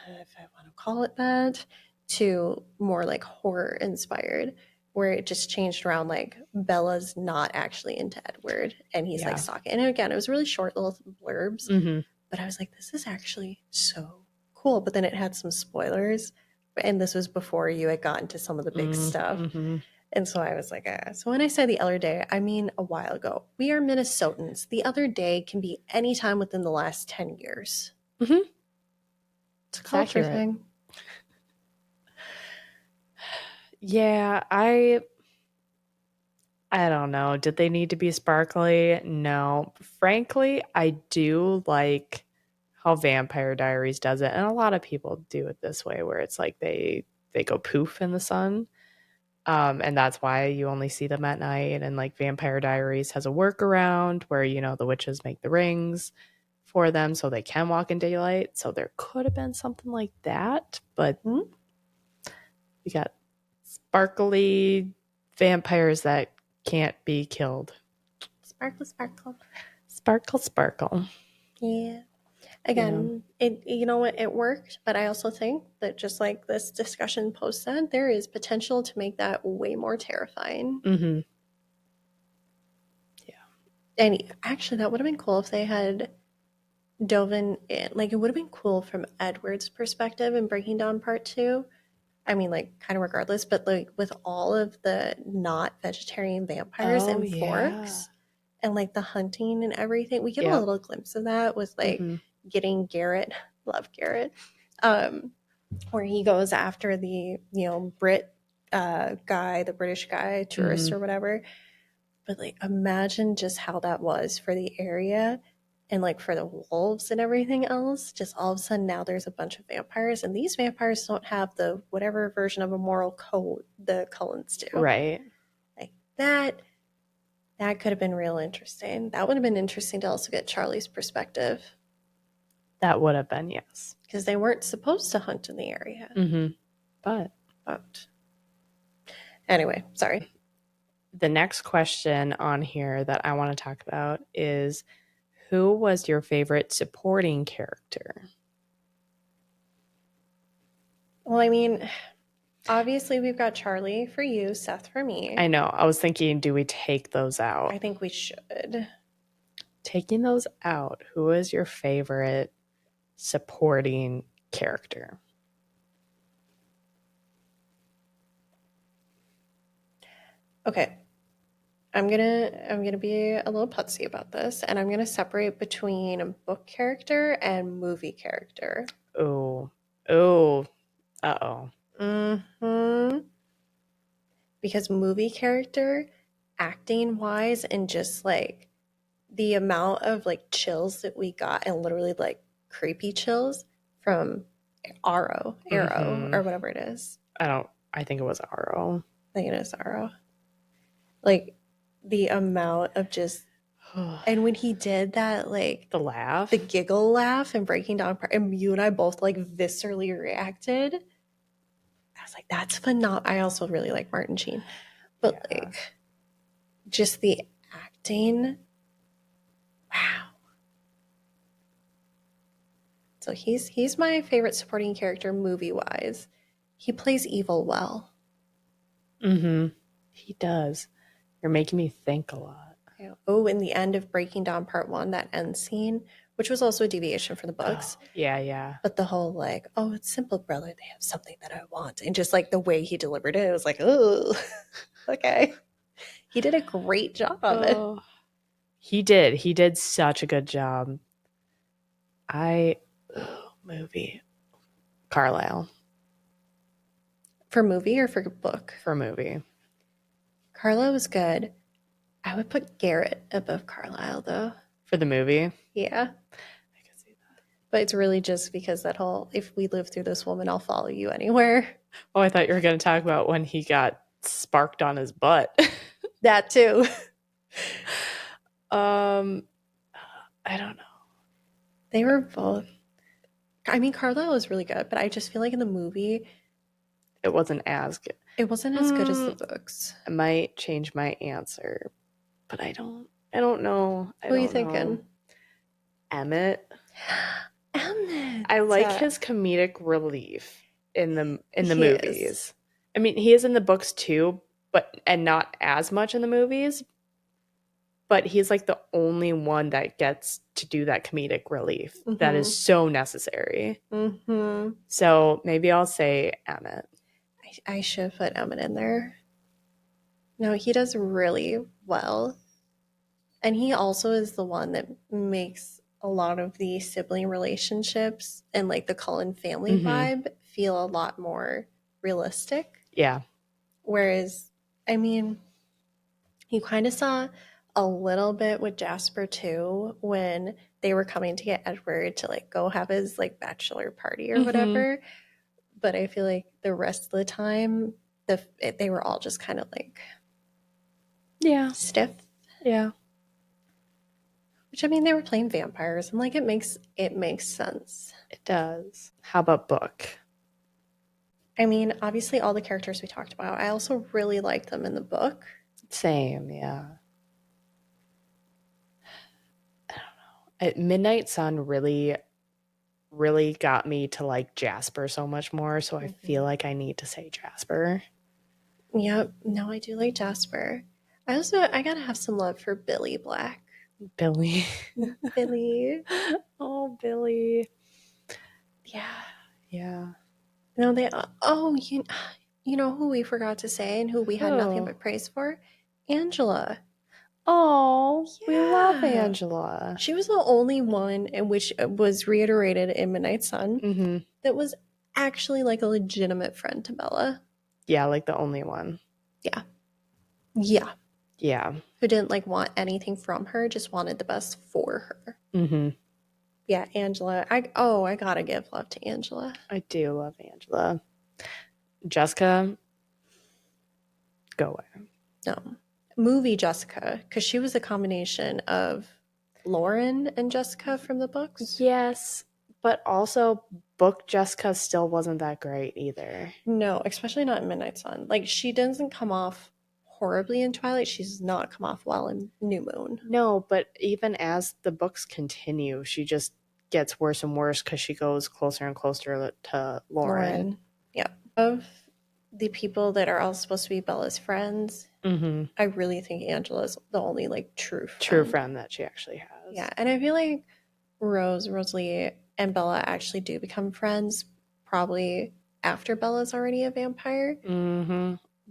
if I want to call it that, to more like horror inspired. where it just changed around, like Bella's not actually into Edward and he's like stalking. And again, it was really short little blurbs, but I was like, this is actually so cool. But then it had some spoilers, and this was before you had gotten to some of the big stuff. And so I was like, so when I say the other day, I mean a while ago. We are Minnesotans. The other day can be any time within the last 10 years. It's a culture thing. Yeah, I don't know. Did they need to be sparkly? No. Frankly, I do like how Vampire Diaries does it, and a lot of people do it this way, where it's like they go poof in the sun. And that's why you only see them at night. And like Vampire Diaries has a workaround where, you know, the witches make the rings for them so they can walk in daylight. So there could have been something like that, but you got sparkly vampires that can't be killed. Sparkle, sparkle. Sparkle, sparkle. Yeah. Again, it, you know what, it worked, but I also think that just like this discussion post said, there is potential to make that way more terrifying. Yeah. And actually, that would have been cool if they had dove in. Like, it would have been cool from Edward's perspective in Breaking Dawn Part 2. I mean, like, kind of regardless, but like with all of the not vegetarian vampires and Forks and like the hunting and everything, we get a little glimpse of that with like getting Garrett. Love Garrett. Where he goes after the, you know, Brit guy, the British guy, tourist or whatever. But like, imagine just how that was for the area and like for the wolves and everything else. Just all of a sudden now there's a bunch of vampires, and these vampires don't have the whatever version of a moral code the Cullens do. Right. Like that could have been real interesting. That would have been interesting to also get Charlie's perspective. That would have been, yes. Because they weren't supposed to hunt in the area. But anyway, sorry. The next question on here that I want to talk about is, who was your favorite supporting character? Well, I mean, obviously we've got Charlie for you, Seth for me. I know. I was thinking, do we take those out? I think we should. Taking those out, who is your favorite supporting character? Okay. I'm gonna be a little putsy about this, and I'm gonna separate between a book character and movie character. Uh-oh. Because movie character, acting wise, and just like the amount of like chills that we got, and literally like creepy chills from Arrow, or whatever it is. I think it was Arrow. I think it is Arrow. Like the amount of just, and when he did that, like the laugh, the giggle laugh and Breaking Dawn, and you and I both like viscerally reacted. I was like, that's phenomenal. I also really like Martin Sheen, but like just the acting. Wow. So he's my favorite supporting character movie wise. He plays evil well. He does. You're making me think a lot. Oh, in the end of Breaking Dawn Part 1, that end scene, which was also a deviation from the books. Oh, yeah. But the whole like, oh, it's simple, brother. They have something that I want. And just like the way he delivered it, it was like, oh, okay. He did a great job. Oh, he did. He did such a good job. Movie. Carlisle. For movie or for book? For movie. Carlisle was good. I would put Garrett above Carlisle, though. For the movie? Yeah. I can see that. But it's really just because that whole, if we live through this woman, I'll follow you anywhere. Oh, I thought you were going to talk about when he got sparked on his butt. That too. I don't know. They were both. I mean, Carlisle was really good, but I just feel like in the movie, it wasn't as good. It wasn't as good as the books. I might change my answer, but I don't know. Who are you thinking? Emmett. Emmett. I like his comedic relief in the movies. I mean, he is in the books too, and not as much in the movies, but he's like the only one that gets to do that comedic relief that is so necessary. So maybe I'll say Emmett. I should put Emmett in there. No, he does really well. And he also is the one that makes a lot of the sibling relationships and like the Cullen family vibe feel a lot more realistic. Yeah. Whereas, I mean, you kind of saw a little bit with Jasper too when they were coming to get Edward to like go have his like bachelor party or whatever. But I feel like the rest of the time, they were all just kind of like stiff. Yeah. Which I mean, they were playing vampires, and like it makes sense. It does. How about book? I mean, obviously, all the characters we talked about, I also really liked them in the book. Same, yeah. I don't know. Midnight Sun really got me to like Jasper so much more, so I feel like I need to say Jasper. Yep. No, I do like Jasper. I gotta have some love for Billy Black. Billy. Billy. Oh, Billy. Yeah. Yeah. No, you know who we forgot to say and who we had nothing but praise for? Angela. Oh, yeah. We love Angela. She was the only one in which was reiterated in Midnight Sun that was actually like a legitimate friend to Bella. Yeah, like the only one. Yeah. Yeah. Yeah. Who didn't like want anything from her, just wanted the best for her. Yeah, Angela. I gotta give love to Angela. I do love Angela. Jessica, go away. No. Movie Jessica, because she was a combination of Lauren and Jessica from the books. Yes, but also book Jessica still wasn't that great either. No, especially not in Midnight Sun. Like, she doesn't come off horribly in Twilight. She does not come off well in New Moon. No, but even as the books continue, she just gets worse and worse because she goes closer and closer to Lauren. Yeah. Of the people that are all supposed to be Bella's friends, I really think Angela's the only like true friend that she actually has. Yeah, and I feel like Rosalie, and Bella actually do become friends probably after Bella's already a vampire.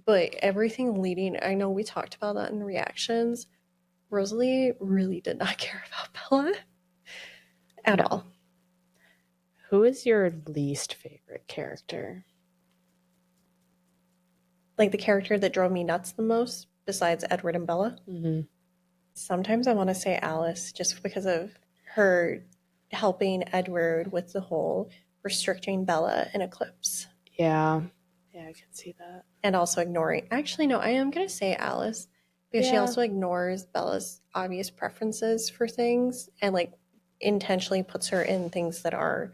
But everything leading, I know we talked about that in reactions. Rosalie really did not care about Bella at all. Who is your least favorite character? Like the character that drove me nuts the most, besides Edward and Bella? Sometimes I want to say Alice, just because of her helping Edward with the whole restricting Bella in Eclipse. Yeah, I can see that. And also ignoring. Actually, no, I am going to say Alice because she also ignores Bella's obvious preferences for things and like intentionally puts her in things that are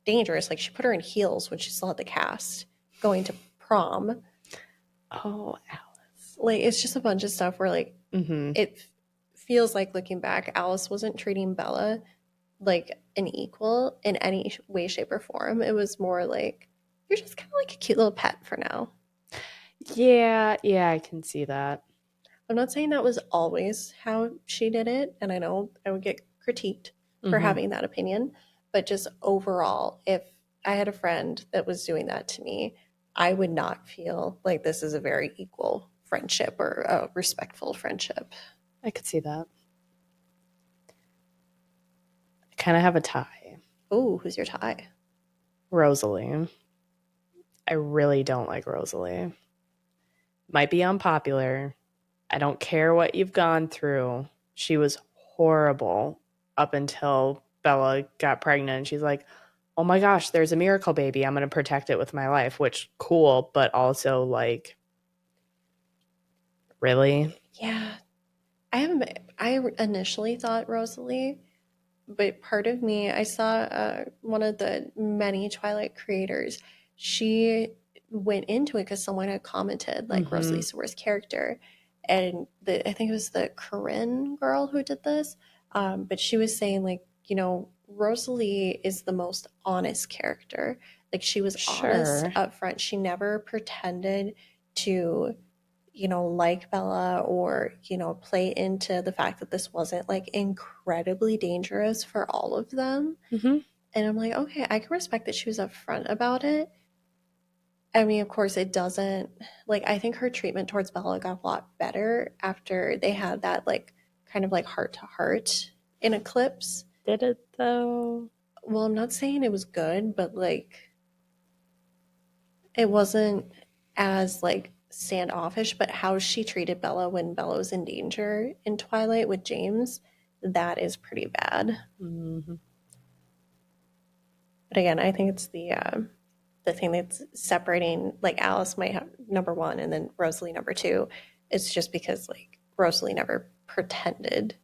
dangerous. Like she put her in heels when she still had the cast going to prom. Oh, Alice. Like it's just a bunch of stuff where like it feels like looking back, Alice wasn't treating Bella like an equal in any way, shape, or form. It was more like you're just kind of like a cute little pet for now. Yeah, I can see that. I'm not saying that was always how she did it, and I know I would get critiqued for having that opinion, but just overall, if I had a friend that was doing that to me, I would not feel like this is a very equal friendship or a respectful friendship. I could see that. I kind of have a tie. Oh, who's your tie? Rosalie. I really don't like Rosalie. Might be unpopular. I don't care what you've gone through. She was horrible up until Bella got pregnant. And she's like, oh my gosh, there's a miracle baby. I'm going to protect it with my life, which cool, but also like, really? Yeah. I initially thought Rosalie, but part of me, I saw one of the many Twilight creators. She went into it because someone had commented like Rosalie's the worst character, and I think it was the Corinne girl who did this, but she was saying like Rosalie is the most honest character. Like she was honest up front. She never pretended to like Bella or, play into the fact that this wasn't like incredibly dangerous for all of them. Mm-hmm. And I'm like, okay, I can respect that she was upfront about it. I mean, of course, it doesn't, like, I think her treatment towards Bella got a lot better after they had that, like, kind of like heart to heart in Eclipse. Did it though? Well, I'm not saying it was good, but like, it wasn't as like standoffish, but how she treated Bella when Bella was in danger in Twilight with James, that is pretty bad. Mm-hmm. But again, I think it's the thing that's separating, like, Alice might have number one and then Rosalie number two. It's just because like Rosalie never pretended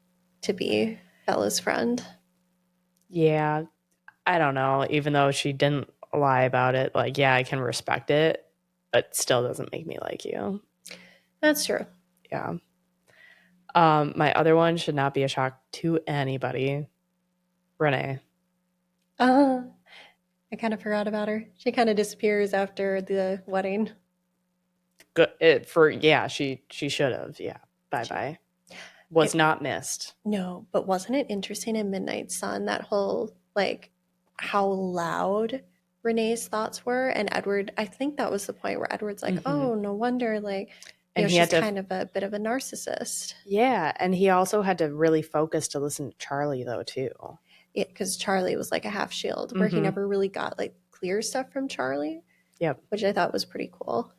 to be Bella's friend. Yeah, I don't know. Even though she didn't lie about it, like, yeah, I can respect it, but still doesn't make me like you. That's true. Yeah. My other one should not be a shock to anybody. Renee. Uh, I kind of forgot about her. She kind of disappears after the wedding. Good she should have. Yeah. Bye bye. Was It, not missed. no, but wasn't it interesting in Midnight Sun that whole like how loud Renee's thoughts were? And Edward, I think that was the point where Edward's like, Mm-hmm. oh, no wonder, like, And he she's had to, kind of a bit of a narcissist. yeah, and he also had to really focus to listen to Charlie though too. Yeah, because Charlie was like a half shield, where he Mm-hmm. never really got like clear stuff from Charlie, Yep. which I thought was pretty cool.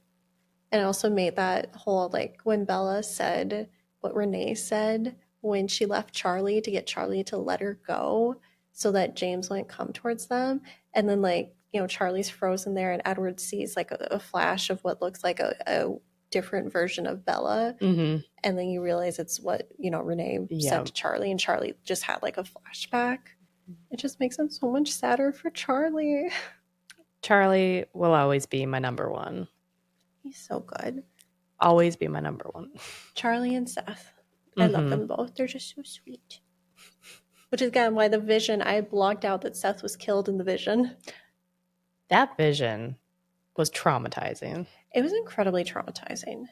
And it also made that whole like when Bella said what Renee said when she left Charlie to get Charlie to let her go so that James wouldn't come towards them. And then like, Charlie's frozen there and Edward sees like a flash of what looks like a different version of Bella. Mm-hmm. And then you realize it's what, Renee said Yep. to Charlie, and Charlie just had like a flashback. It just makes him so much sadder for Charlie. Charlie will always be my number one. He's so good. Always be my number one. Charlie and Seth. I love them both. They're just so sweet. Which is again why the Vision, I blocked out that Seth was killed in the Vision. That vision was traumatizing. It was incredibly traumatizing.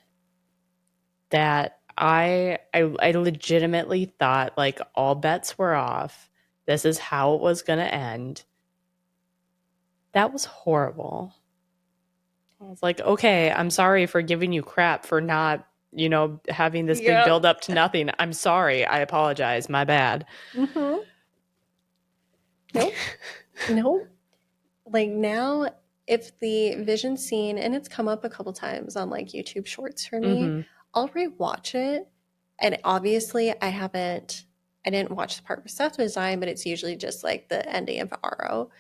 That I legitimately thought like all bets were off. This is how it was going to end. That was horrible. I was like, okay, I'm sorry for giving you crap for not, having this big build up to nothing. I'm sorry. I apologize. My bad. Mm-hmm. Nope. Nope. Like now, if the Vision scene, and it's come up a couple times on like YouTube shorts for me, I'll rewatch it. And obviously, I didn't watch the part where Seth was dying, but it's usually just like the ending of Arrow.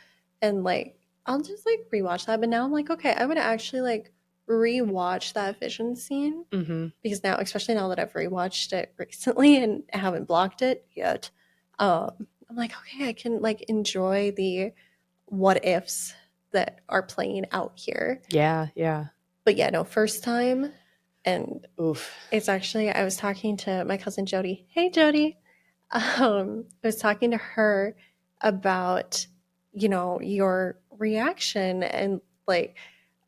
And like, I'll just like rewatch that. But now I'm like, okay, I'm going to actually like rewatch that Vision scene because now, especially now that I've rewatched it recently and haven't blocked it yet, I'm like, okay, I can like enjoy the what ifs that are playing out here. Yeah, yeah. But yeah, no, first time. And oof. It's actually, I was talking to my cousin Jody. Hey, Jody. I was talking to her about, your reaction and like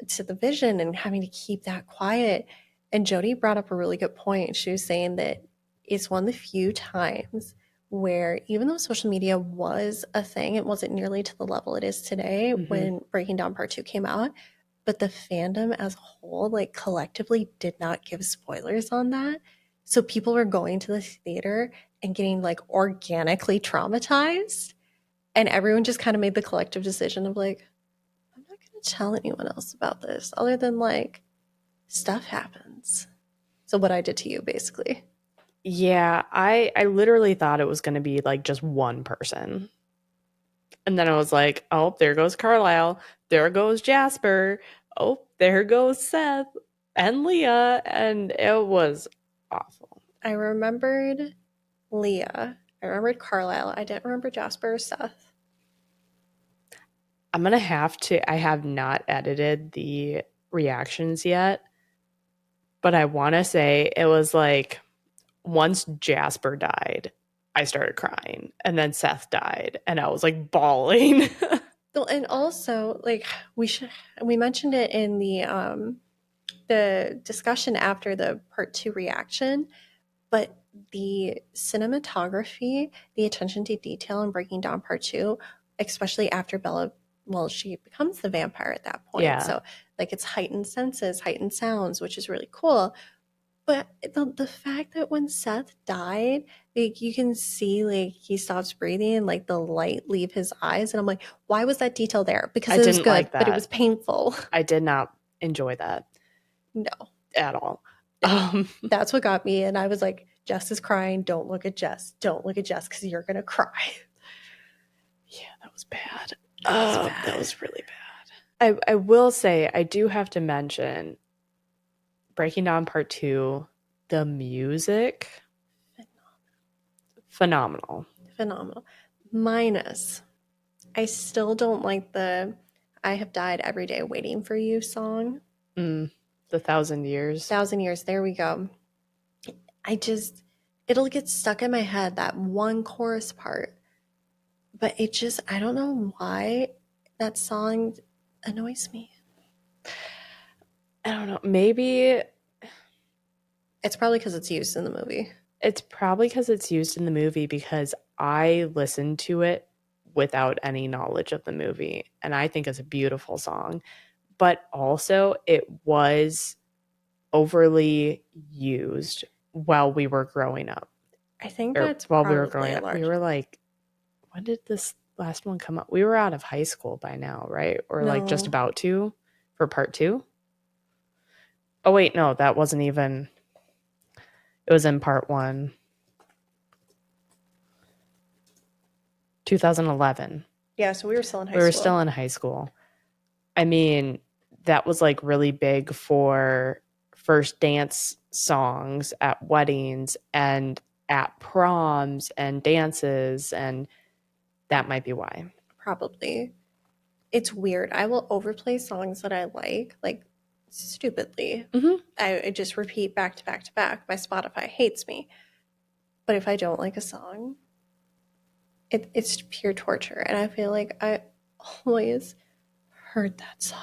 to the Vision and having to keep that quiet. And Jody brought up a really good point. She was saying that it's one of the few times where even though social media was a thing, it wasn't nearly to the level it is today when Breaking Dawn Part 2 came out. But the fandom as a whole, like collectively, did not give spoilers on that. So people were going to the theater and getting like organically traumatized. And everyone just kind of made the collective decision of like, I'm not going to tell anyone else about this other than like stuff happens. So what I did to you, basically. Yeah, I literally thought it was going to be like just one person. And then I was like, oh, there goes Carlisle. There goes Jasper. Oh, there goes Seth and Leah. And it was awful. I remembered Leah. I remembered Carlisle. I didn't remember Jasper or Seth. I'm going to have to, I have not edited the reactions yet. But I want to say it was like once Jasper died, I started crying. And then Seth died. And I was like bawling. And also, like we mentioned it in the the discussion after the part 2 reaction, but the cinematography, the attention to detail in breaking down part 2, especially after Bella, well, she becomes the vampire at that point. Yeah. So like it's heightened senses, heightened sounds, which is really cool. But the fact that when Seth died, like you can see like he stops breathing, like the light leave his eyes, and I'm like, why was that detail there? Because I it was didn't good, like but it that. was painful. I did not enjoy that No. at all. That's what got me, and I was like, Jess is crying. Don't look at Jess. Don't look at Jess because you're gonna cry. Yeah, that was bad. That was really bad. I will say, I do have to mention, breaking down part 2, the music, phenomenal. Phenomenal. Minus, I still don't like the I have died every day waiting for you song. The 1,000 years. 1,000 years, there we go. It'll get stuck in my head, that one chorus part. But I don't know why that song annoys me. I don't know. Maybe it's probably because it's used in the movie. It's probably because it's used in the movie, because I listened to it without any knowledge of the movie, and I think it's a beautiful song. But also, it was overly used while we were growing up. I think while we were growing up, we were like, when did this last one come out? We were out of high school by now, right? Or like just about to, for part 2. Oh wait, no, that wasn't even. It was in part 1. 2011. Yeah, so we were still in high school. We were still in high school. I mean, that was like really big for first dance songs at weddings and at proms and dances, and that might be why. Probably. It's weird. I will overplay songs that I like stupidly. Mm-hmm. I just repeat back to back to back. My Spotify hates me. But if I don't like a song, it's pure torture. And I feel like I always heard that song.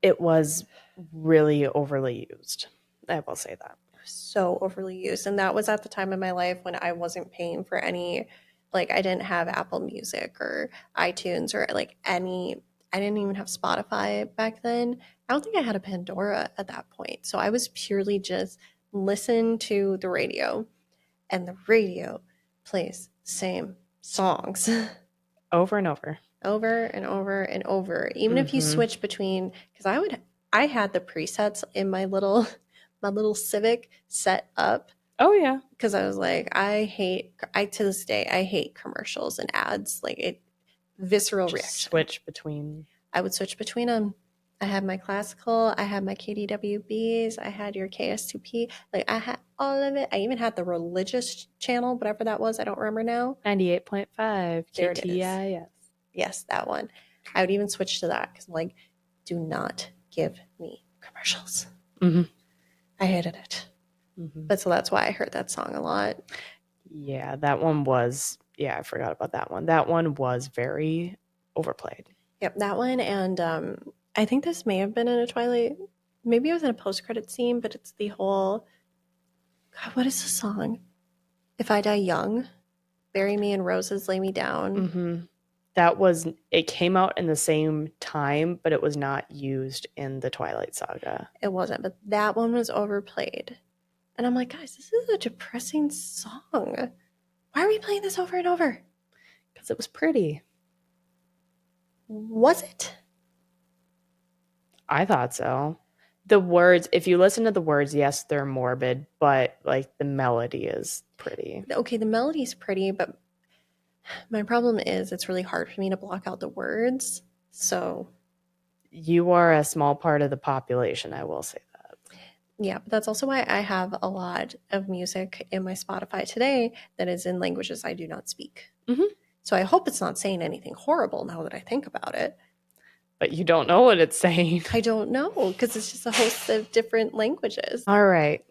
It was really overly used. I will say that. So overly used. And that was at the time in my life when I wasn't paying for any, like I didn't have Apple Music or iTunes or like any, I didn't even have Spotify back then. I don't think I had a Pandora at that point. So I was purely just listen to the radio, and the radio plays same songs over and over. Over and over and over. Even if you switch between, because I had the presets in my little Civic set up. Oh yeah. Because I was like, to this day, I hate commercials and ads. Like it, visceral reaction. I would switch between them. I had my classical, I had my KDWBs, I had your KS2P. Like I had all of it. I even had the religious channel, whatever that was. I don't remember now. 98.5 KTIS. Yes, that one. I would even switch to that because I'm like, do not give me commercials. Mm-hmm. I hated it. Mm-hmm. But so that's why I heard that song a lot. Yeah, that one was, I forgot about that one. That one was very overplayed. Yep, that one. And I think this may have been in a Twilight, maybe it was in a post-credit scene, but it's the whole, God, what is the song? If I Die Young, bury me in roses, lay me down. Mm-hmm. It came out in the same time, but it was not used in the Twilight Saga. It wasn't, but that one was overplayed. And I'm like, guys, this is a depressing song. Why are we playing this over and over? Because it was pretty. Was it? I thought so. The words, if you listen to the words, yes, they're morbid, but like the melody is pretty. Okay, the melody is pretty, but my problem is it's really hard for me to block out the words. So you are a small part of the population, I will say that. Yeah, but that's also why I have a lot of music in my Spotify today that is in languages I do not speak. Mm-hmm. So I hope it's not saying anything horrible now that I think about it. But you don't know what it's saying. I don't know, because it's just a host of different languages. All right.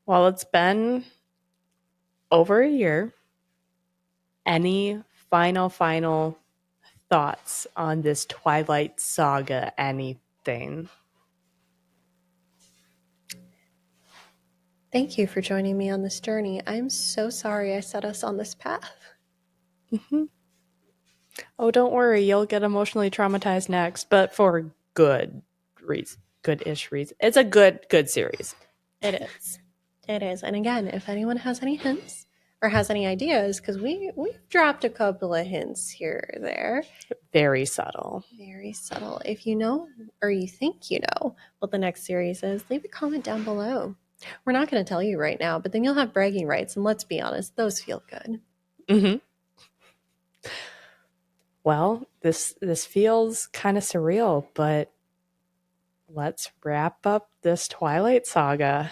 Well, it's been over a year. Any final thoughts on this Twilight Saga anything? Thank you for joining me on this journey. I'm so sorry I set us on this path. Mm-hmm. Oh, don't worry, you'll get emotionally traumatized next, but for good reason, good-ish reason. It's a good series. It is. It is. And again, if anyone has any hints or has any ideas, because we've dropped a couple of hints here or there. Very subtle. Very subtle. If you know or you think you know what the next series is, leave a comment down below. We're not going to tell you right now, but then you'll have bragging rights, and let's be honest, those feel good. Mm-hmm. Well, this feels kind of surreal, but let's wrap up this Twilight Saga.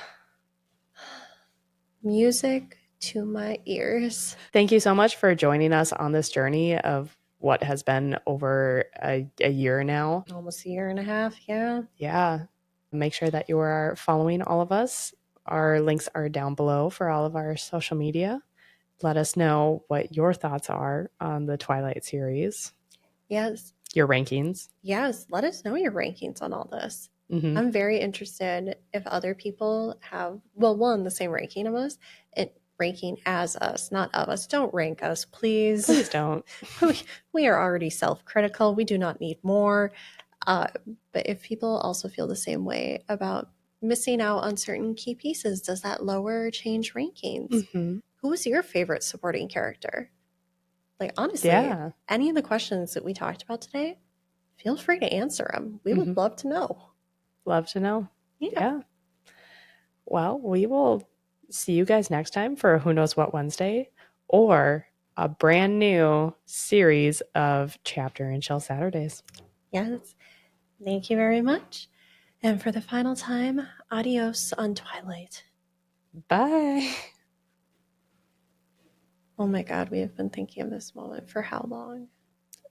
Music to my ears. Thank you so much for joining us on this journey of what has been over a year now. Almost a year and a half, yeah. Yeah. Make sure that you are following all of us. Our links are down below for all of our social media. Let us know what your thoughts are on the Twilight series. Yes. Your rankings. Yes. Let us know your rankings on all this. Mm-hmm. I'm very interested if other people have, well, one, the same ranking of us, ranking as us, not of us. Don't rank us, please. Please don't. We are already self-critical. We do not need more. But if people also feel the same way about missing out on certain key pieces, does that lower or change rankings? Mm-hmm. Who was your favorite supporting character? Like, honestly, any of the questions that we talked about today, feel free to answer them. We would love to know. Love to know. Yeah. Well, we will see you guys next time for Who Knows What Wednesday or a brand new series of Chapter and Chill Saturdays. Yes. Thank you very much. And for the final time, adios on Twilight. Bye. Oh my God, we have been thinking of this moment for how long?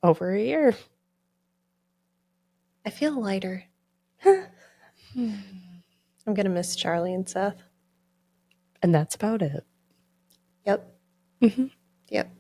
Over a year. I feel lighter. I'm going to miss Charlie and Seth. And that's about it. Yep. Mm-hmm. Yep.